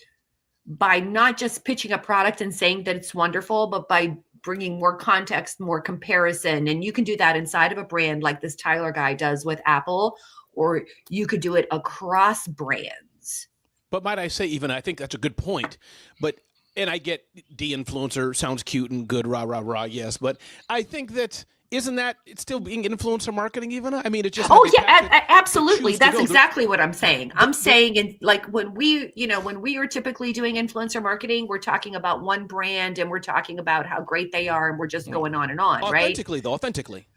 by not just pitching a product and saying that it's wonderful, but by bringing more context, more comparison. And you can do that inside of a brand like this Tyler guy does with Apple, or you could do it across brands. But might I say, even, I think that's a good point, and I get de-influencer sounds cute and good, rah, rah, rah, yes. But I think that, isn't that it's still being influencer marketing even? I mean, it's just. Oh, yeah, absolutely. That's exactly what I'm saying. I'm saying, in like when we are typically doing influencer marketing, we're talking about one brand and we're talking about how great they are and we're just going on and on, right? Authentically.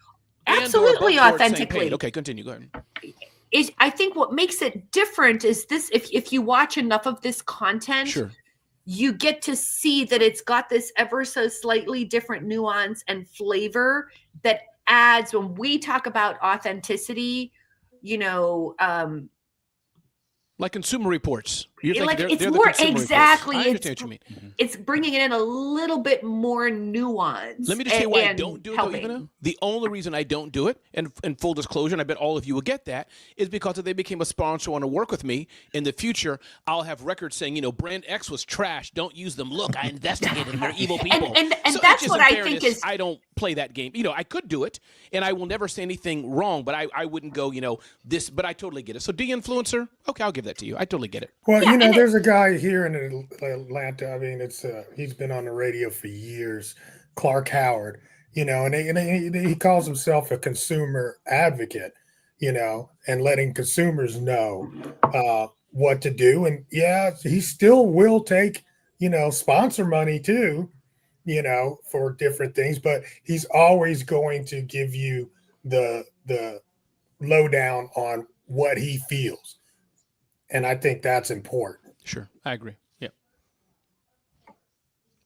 Absolutely authentically. Okay, continue. Go ahead. I think what makes it different is this, if you watch enough of this content, sure, you get to see that it's got this ever so slightly different nuance and flavor that adds, when we talk about authenticity, like Consumer Reports. It's more exactly. It's bringing it in a little bit more nuance. Let me just say why I don't do it, though, Ivana. The only reason I don't do it, and full disclosure, and I bet all of you will get that, is because if they became a sponsor and want to work with me in the future, I'll have records saying, brand X was trash. Don't use them. Look, I investigated them. They're evil people. And so that's what I think is. I don't play that game. I could do it, and I will never say anything wrong, but I wouldn't go, this. But I totally get it. So de-influencer, okay, I'll give that to you. I totally get it. Well, there's a guy here in Atlanta. I mean, he's been on the radio for years, Clark Howard. And he calls himself a consumer advocate. And letting consumers know what to do. And yeah, he still will take sponsor money too, for different things. But he's always going to give you the lowdown on what he feels. And I think that's important. Sure, I agree. Yeah.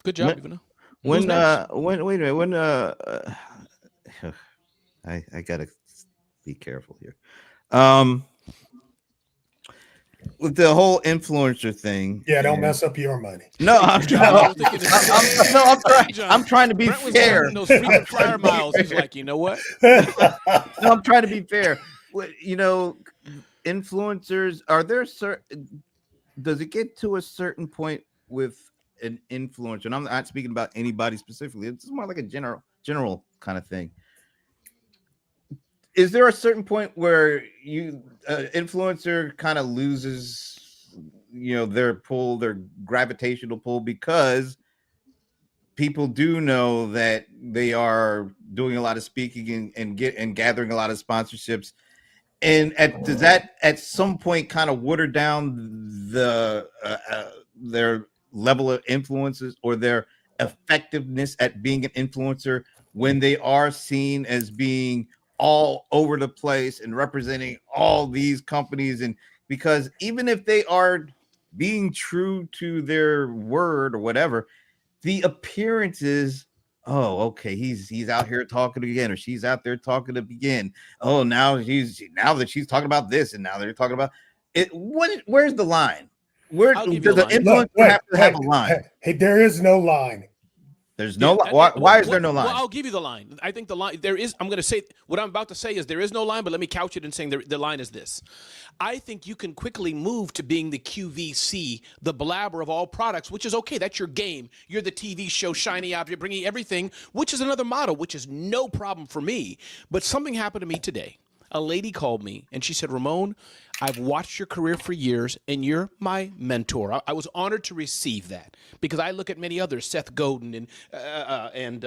Good job, Ivana. Wait a minute. I gotta be careful here. with the whole influencer thing. Yeah, don't mess up your money. No, I'm trying. I'm trying to be Brent was fair. on those frequent flyer miles. He's like, you know what? No, I'm trying to be fair. You know, influencers, are there certain, does it get to a certain point with an influencer? And I'm not speaking about anybody specifically. It's more like a general kind of thing. Is there a certain point where you influencer kind of loses, you know, their pull, their gravitational pull, because people do know that they are doing a lot of speaking and gathering a lot of sponsorships, and does that at some point kind of water down the their level of influences or their effectiveness at being an influencer when they are seen as being all over the place and representing all these companies? And because even if they are being true to their word or whatever, the appearances, oh, okay, he's out here talking again, or she's out there talking again. Oh, now that she's talking about this, and now they're talking about it. Where's the line? Where does the influencer have a line? Hey, there is no line. There's no line. Why is there no line? Well, I'll give you the line. I think the line there is. I'm going to say what I'm about to say is there is no line, but let me couch it in saying the line is this. I think you can quickly move to being the QVC, the blabber of all products, which is okay. That's your game. You're the TV show shiny object, bringing everything, which is another model, which is no problem for me. But something happened to me today. A lady called me and she said, Ramon, I've watched your career for years and you're my mentor. I was honored to receive that because I look at many others, Seth Godin and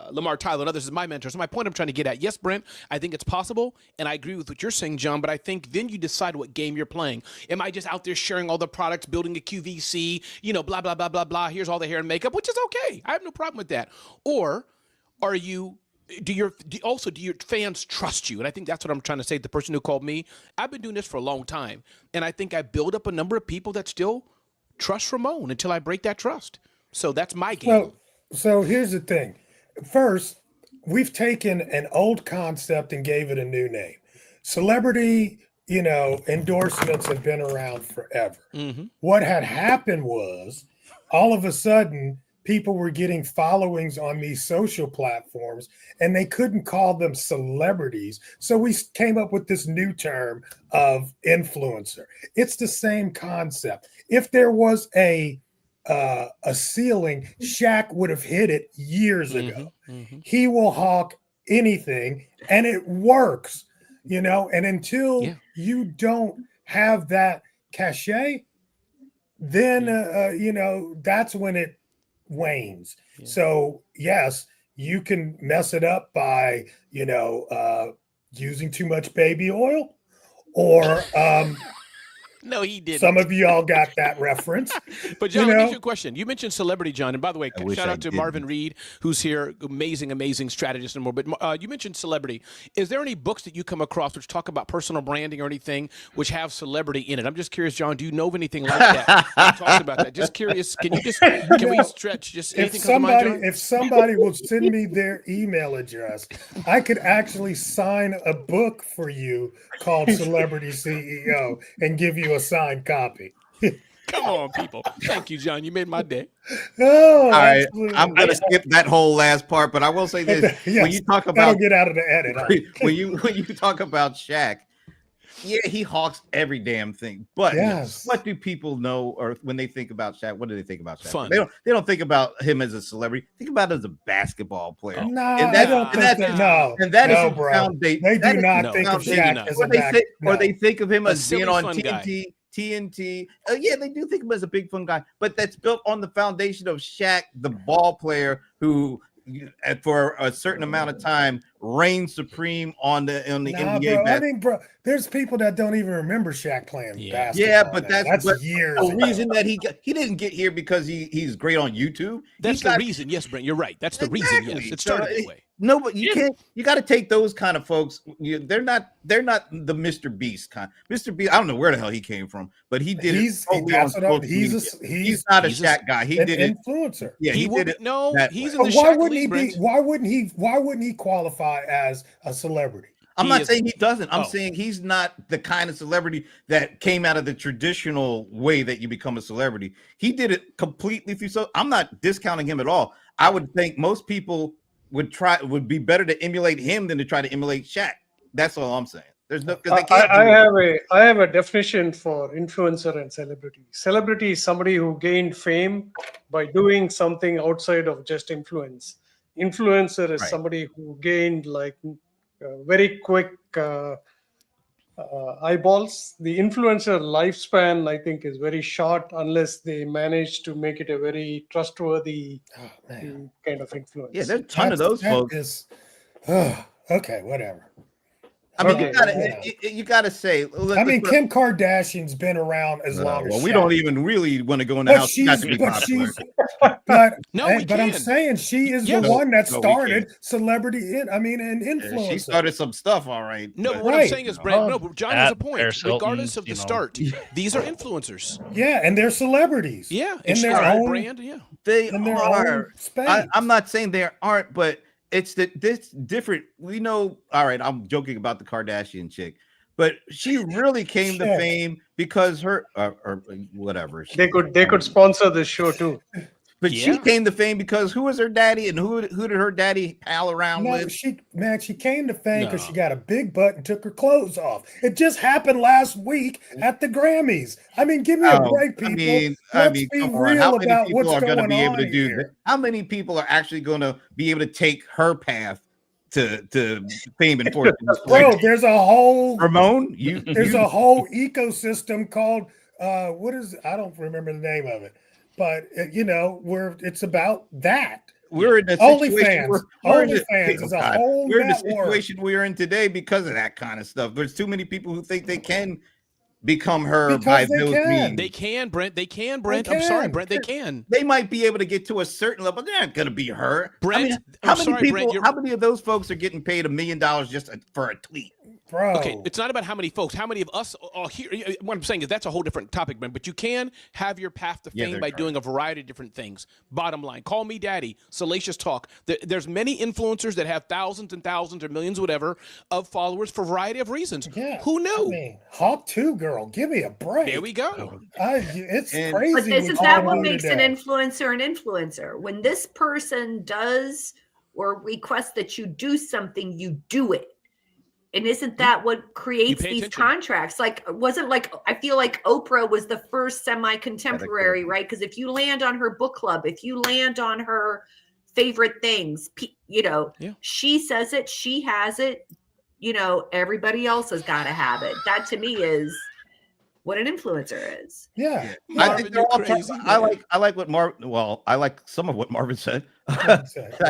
Lamar Tyler and others as my mentors. So my point I'm trying to get at, yes, Brent, I think it's possible. And I agree with what you're saying, John, but I think then you decide what game you're playing. Am I just out there sharing all the products, building a QVC, you know, blah, blah, blah, blah, blah. Here's all the hair and makeup, which is okay. I have no problem with that. Or are you... Do your fans trust you? And I think that's what I'm trying to say to the person who called me. I've been doing this for a long time, and I think I build up a number of people that still trust Ramon until I break that trust. So that's my game. So here's the thing. First, we've taken an old concept and gave it a new name. Celebrity, you know, endorsements have been around forever. Mm-hmm. What had happened was all of a sudden people were getting followings on these social platforms and they couldn't call them celebrities. So we came up with this new term of influencer. It's the same concept. If there was a ceiling, Shaq would have hit it years ago. Mm-hmm. He will hawk anything and it works, you know, and until you don't have that cachet, then, you know, that's when it wanes. So yes, you can mess it up by, you know, using too much baby oil, or no, he didn't. Some of y'all got that reference. But John, let me ask you a question. You mentioned celebrity, John, and by the way, shout out to Marvin Reed, who's here, amazing strategist and more. But you mentioned celebrity. Is there any books that you come across which talk about personal branding or anything which have celebrity in it? I'm just curious, John. Do you know of anything like that? Talks about that. Just curious. Can we stretch just anything come to mind, John? If somebody will send me their email address, I could actually sign a book for you called Celebrity CEO and give you a signed copy. Come on, people. Thank you, John. You made my day. Oh, all right. absolutely. I'm going to skip that whole last part, but I will say this. Yes, when you talk about get out of the edit. when you talk about Shaq, yeah, he hawks every damn thing. But what do people know, or when they think about Shaq, what do they think about Shaq? Fun. They don't think about him as a celebrity. Think about him as a basketball player. No, I don't think that. No, and that is bro. Foundation. They do not think of Shaq as a basketball. Or they think of him as being on TNT. TNT. Yeah, they do think of him as a big fun guy, but that's built on the foundation of Shaq, the ball player who, for a certain amount of time, reigned supreme on the NBA. Bro, I mean, bro, there's people that don't even remember Shaq playing basketball. Yeah, but that's years. The reason that he didn't get here because he's great on YouTube. That's the reason. Yes, Brent, you're right. That's the reason. Yes, it started that way. No, but you can't. You got to take those kind of folks. They're not the Mr. Beast kind. Mr. Beast. I don't know where the hell he came from, but he did. He's not a Shaq guy. He did it. Influencer. Yeah, he did it. No, he's in the why Shaq wouldn't league, he be? Why wouldn't he qualify as a celebrity? I'm not saying he doesn't. I'm saying he's not the kind of celebrity that came out of the traditional way that you become a celebrity. He did it completely through. So I'm not discounting him at all. I would think most people would be better to emulate him than to try to emulate Shaq. That's all I'm saying. There's no. I have a definition for influencer and celebrity. Celebrity is somebody who gained fame by doing something outside of just influence. Influencer is somebody who gained very quick eyeballs. The influencer lifespan, I think, is very short unless they manage to make it a very trustworthy kind of influence. Yeah, there's a ton of those folks. Okay, whatever. I mean, you gotta say. I mean, Kim Kardashian's been around as long as. Well, we don't even really want to go in the house. But I'm saying she is the one that started celebrity. And influencer. She started some stuff, all right. No, but what I'm saying is, Brent. No, but John has a point. Regardless of the start, these are influencers. Yeah, and they're celebrities. Yeah, in their own brand. Yeah, they are. I'm not saying they aren't, but. It's this different. We know. All right, I'm joking about the Kardashian chick, but she really came to fame because her or whatever. They could sponsor this show too. But she came to fame because who was her daddy and who did her daddy pal around with? She came to fame because she got a big butt and took her clothes off. It just happened last week at the Grammys. I mean, give me a break, people. Let's be real about what's going on here. How many people are actually going to be able to take her path to fame and fortune? Bro, there's a whole Ramon. There's a whole ecosystem called what is? I don't remember the name of it. But where it's about that. We're in the OnlyFans. OnlyFans is a whole. We're in the situation we're in today because of that kind of stuff. There's too many people who think they can become her by those means. They can, Brent. They can, Brent. I'm sorry, Brent. They can. They might be able to get to a certain level. They're not going to be her. Brent. How many of those folks are getting paid $1 million just for a tweet? Bro. Okay, it's not about how many folks, how many of us are here. What I'm saying is that's a whole different topic, man. But you can have your path to fame by doing a variety of different things. Bottom line, call me daddy, salacious talk. There's many influencers that have thousands and thousands or millions, whatever, of followers for a variety of reasons. Yeah. Who knew? I mean, Hawk 2 girl, give me a break. There we go. It's crazy. But isn't that what makes an influencer an influencer? When this person does or requests that you do something, you do it. And isn't that what creates these contracts? I feel like Oprah was the first semi-contemporary, right? Because if you land on her book club, if you land on her favorite things, she says it, she has it, everybody else has got to have it. That to me is what an influencer is. Yeah. I think they're all crazy. I like what Marvin. Well, I like some of what Marvin said. I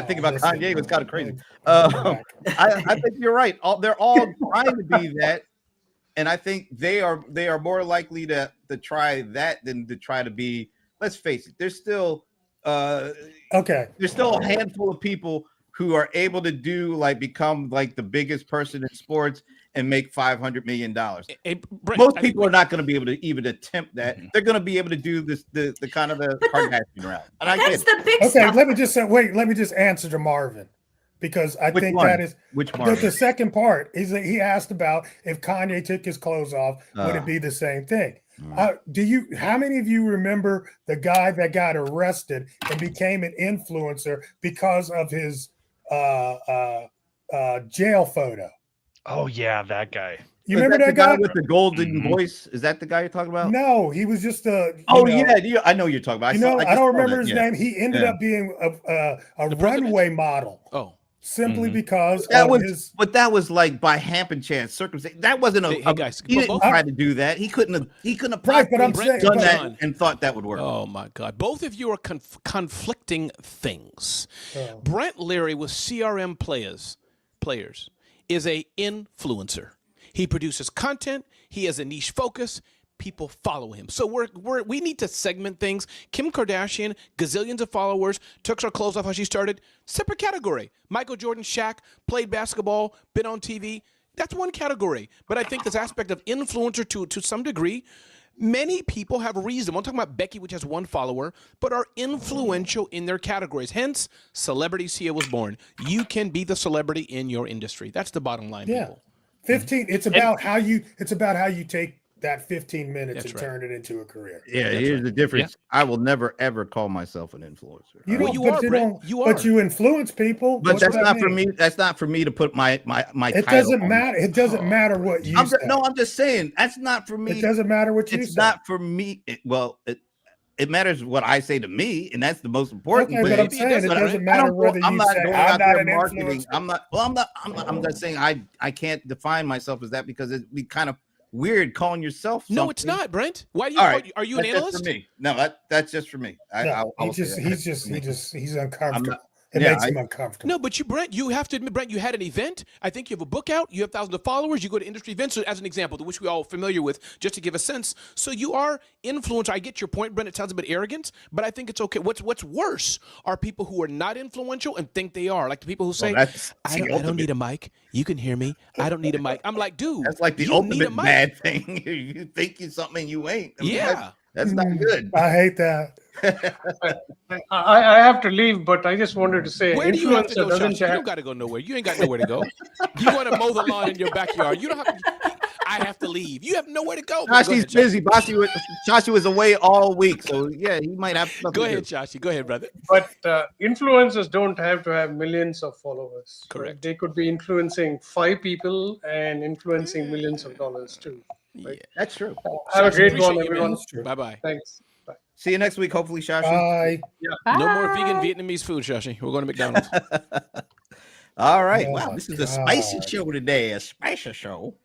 think about Kanye. It was kind of crazy. I think you're right. They're all trying to be that, and I think they are more likely to try that than to try to be. Let's face it. There's still There's still a handful of people who are able to become the biggest person in sports and make $500 million. Most people are not going to be able to even attempt that. They're going to be able to do this, the kind of the Kardashian route. And that's the big stuff. Okay, let me just say, let me just answer to Marvin, because I think that is the second part is that he asked about if Kanye took his clothes off, would it be the same thing? How many of you remember the guy that got arrested and became an influencer because of his jail photo? Oh yeah, that guy. You remember that guy with the golden voice? Is that the guy you're talking about? No, he was just a. I know you're talking about. I don't remember his name. He ended up being a runway model. Oh, simply because But that was by happen chance, circumstance. That wasn't a. Hey, guys, he didn't try to do that. He couldn't have. Right, but I'm saying, done that and thought that would work. Oh my God! Both of you are conflicting things. Brent Leary with CRM players is a influencer. He produces content. He has a niche focus. People follow him. So we need to segment things. Kim Kardashian, gazillions of followers, took her clothes off how she started. Separate category. Michael Jordan, Shaq, played basketball, been on TV. That's one category. But I think this aspect of influencer to some degree, many people have reason. I'm talking about Becky, which has one follower, but are influential in their categories. Hence, Celebrity CEO was born. You can be the celebrity in your industry. That's the bottom line, people. 15. It's about how you take that 15 minutes That's and right. turn it into a career. Yeah, That's here's right. the difference. I will never ever call myself an influencer. You Well, don't, you but are, you Brent. don't. You But are. you influence people. But What's that's that not for mean? me. That's not for me to put my It title doesn't on. matter. It doesn't matter what you say. No, I'm just saying that's not for me. It doesn't matter what you It's say. not for me. It matters what I say to me, and that's the most important. Okay, but I'm maybe it saying it doesn't, doesn't Brent. matter whether I'm you not say going I'm out not there an marketing. influencer. I'm just saying I can't define myself as that because it'd be kind of weird calling yourself something. No, it's not, Brent. Why do you? All right, Are you an that's just analyst? for me. No, that's just for me. No, I will say that. he's uncomfortable. It yeah, makes him uncomfortable. No, but Brent, you have to admit, Brent, you had an event. I think you have a book out. You have thousands of followers. You go to industry events, so as an example, which we're all familiar with, just to give a sense. So you are influencer. I get your point, Brent. It sounds a bit arrogant, but I think it's okay. What's worse are people who are not influential and think they are, like the people who say, that's I the don't need a ultimate. mic. You can hear me. I don't need a mic. I'm like, dude, That's like the you need a ultimate mic. bad thing. You think you're something you ain't. I mean, Yeah. that's not good. I hate that. I have to leave, but I just wanted to say, Where do you have to influencer go, doesn't Shashi? You have. don't got to go nowhere. You ain't got nowhere to go. You want to mow the lawn in your backyard. You don't have to. I have to leave. You have nowhere to go. Go Shashi's ahead, busy. Shashi was away all week, so yeah, he might have stuff Go to ahead, do. Shashi. Go ahead, brother. But influencers don't have to have millions of followers. Correct. They could be influencing 5 people and influencing millions of dollars too. Yeah. That's true. Have a great Appreciate one, you, man. everyone. That's true. Bye bye. Thanks. Bye. See you next week, hopefully, Shashi. Bye. No more vegan Bye. Vietnamese food, Shashi. We're going to McDonald's. All right. Oh Wow, my this is a spicy God. show today. A spicy show.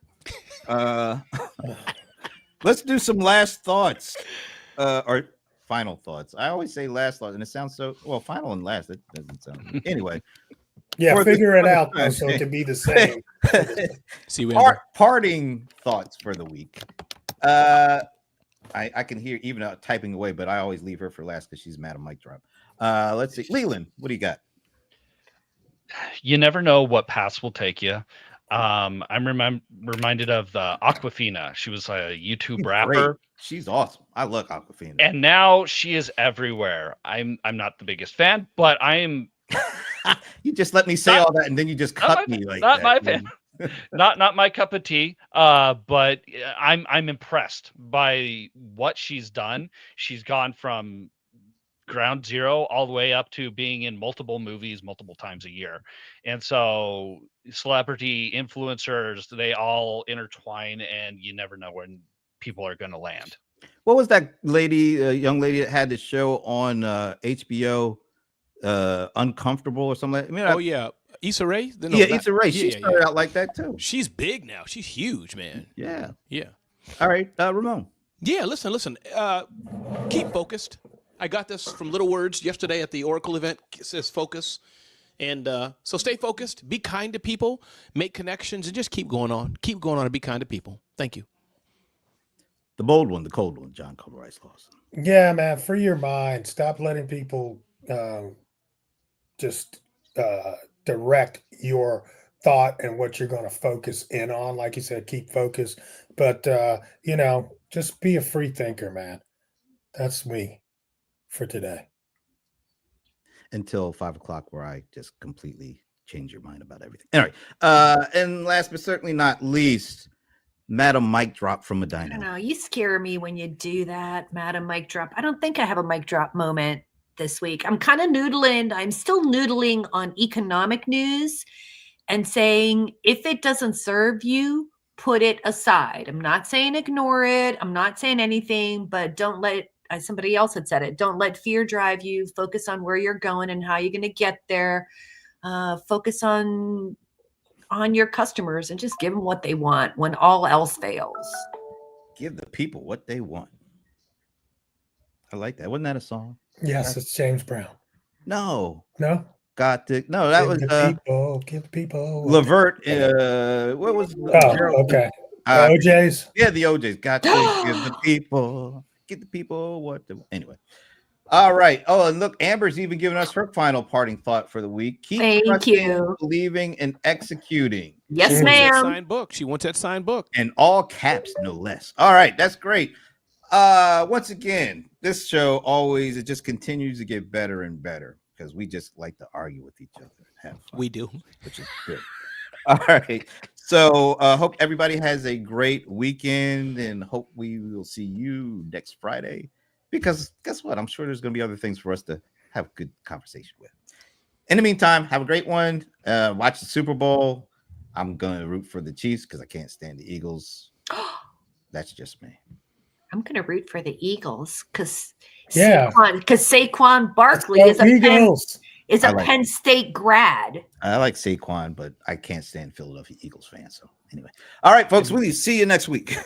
Let's do some last thoughts. Or final thoughts. I always say last thoughts, and it sounds so well, final and last. It doesn't sound anyway. Yeah, For the- figure it for the out though, time so being. it can be the same. See you Parting thoughts for the week. I can hear even typing away, but I always leave her for last because she's mad at mic drop. Let's see. Leland, what do you got? You never know what paths will take you. I'm reminded of the Aquafina. She was a YouTube She's rapper, great. She's awesome. I love Aquafina. and now she is everywhere. I'm not the biggest fan, but I am You just let me say Not- all that, and then you just not cut my- me like not that. my fan. not my cup of tea. But I'm impressed by what she's done. She's gone from ground zero all the way up to being in multiple movies multiple times a year. And so celebrity influencers, they all intertwine, and you never know when people are going to land. What was that lady, young lady that had the show on HBO, Uncomfortable or something? I mean, Oh, yeah. Issa Rae? No, yeah, not- Issa Rae. She yeah, started yeah. out like that too. She's big now. She's huge, man. Yeah. Yeah. All right, Ramon. Yeah, listen. Keep focused. I got this from Little Words yesterday at the Oracle event. It says focus. And so stay focused, be kind to people, make connections, and just keep going on. Keep going on and be kind to people. Thank you. The bold one, the cold one, John Cole Rice Lawson. Yeah, man, free your mind. Stop letting people just direct your thought and what you're going to focus in on. Like you said, keep focused. But, just be a free thinker, man. That's me for today. Until 5 o'clock, where I just completely change your mind about everything. All right. And last but certainly not least, Madam Mic Drop from I Medina. don't know. You scare me when you do that, Madam Mic Drop. I don't think I have a mic drop moment this week. I'm kind of noodling. I'm still noodling on economic news and saying if it doesn't serve you, put it aside. I'm not saying ignore it. I'm not saying anything, but don't let, as somebody else had said it, don't let fear drive you. Focus on where you're going and how you're going to get there. Focus on your customers and just give them what they want when all else fails. Give the people what they want. I like that. Wasn't that a song? Yes, it's James Brown. No. No? Got to. No, that was give the people. Levert. What was? Okay. OJ's. Yeah, the OJ's. Got to give the people. Get the people what the. Anyway. All right. Oh, and look, Amber's even giving us her final parting thought for the week. Keep Thank trusting, you. believing, and executing. Yes, She wants that ma'am. signed book. She wants that signed book. In all caps, no less. All right, that's great. Once again, this show always it just continues to get better and better because we just like to argue with each other and have fun, We do. which is good. All right. So hope everybody has a great weekend, and hope we will see you next Friday. Because guess what? I'm sure there's going to be other things for us to have good conversation with. In the meantime, have a great one. Watch the Super Bowl. I'm going to root for the Chiefs because I can't stand the Eagles. That's just me. I'm going to root for the Eagles because Yeah. Saquon Barkley Let's go Eagles. is a I like Penn State grad. I like Saquon, but I can't stand Philadelphia Eagles fans. So anyway, all right, folks, we'll see you next week.